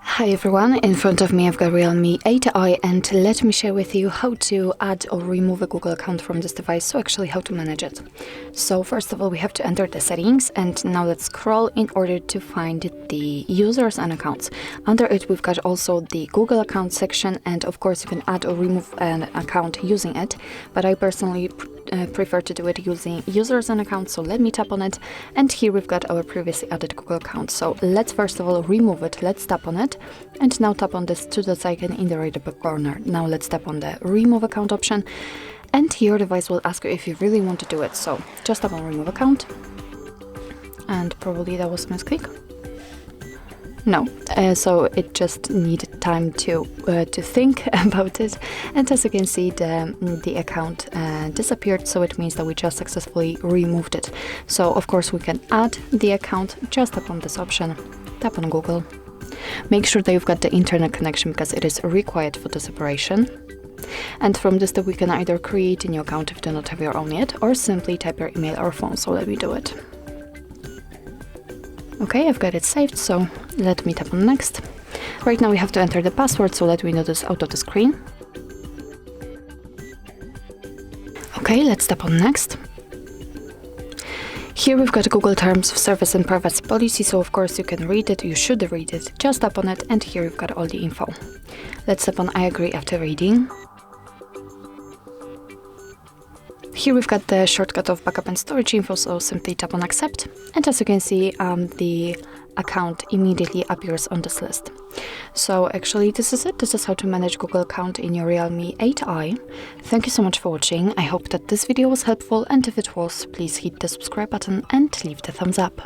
Hi everyone, in front of me I've got Realme 8i and let me share with you how to add or remove a Google account from this device, so actually how to manage it. So first of all we have to enter the settings, and now let's scroll in order to find the users and accounts. Under it we've got also the Google account section, and of course you can add or remove an account using it, but I personally prefer to do it using users and accounts, so let me tap on it, and here we've got our previously added Google account. So let's first of all remove it. Let's tap on it, and now tap on this two dots icon in the right upper corner. Now let's tap on the remove account option, and your device will ask you if you really want to do it. So just tap on remove account, and probably that was a misclick. No, so it just needed time to think about it, and as you can see the account disappeared, so it means that we just successfully removed it. So of course we can add the account. Just tap on this option, tap on Google. Make sure that you've got the internet connection because it is required for this operation. And from this step we can either create a new account if you do not have your own yet, or simply type your email or phone. So let me do it. Okay, I've got it saved, so let me tap on next. Right now we have to enter the password, so let me do this out of the screen. Okay, let's tap on next. Here we've got Google Terms of Service and Privacy Policy, so of course you can read it, you should read it. Just tap on it, and here you've got all the info. Let's tap on I agree after reading. Here we've got the shortcut of backup and storage info, so simply tap on accept, and as you can see the account immediately appears on this list. So actually this is it. This is how to manage Google account in your Realme 8i. Thank you so much for watching. I hope that this video was helpful, and if it was, please hit the subscribe button and leave the thumbs up.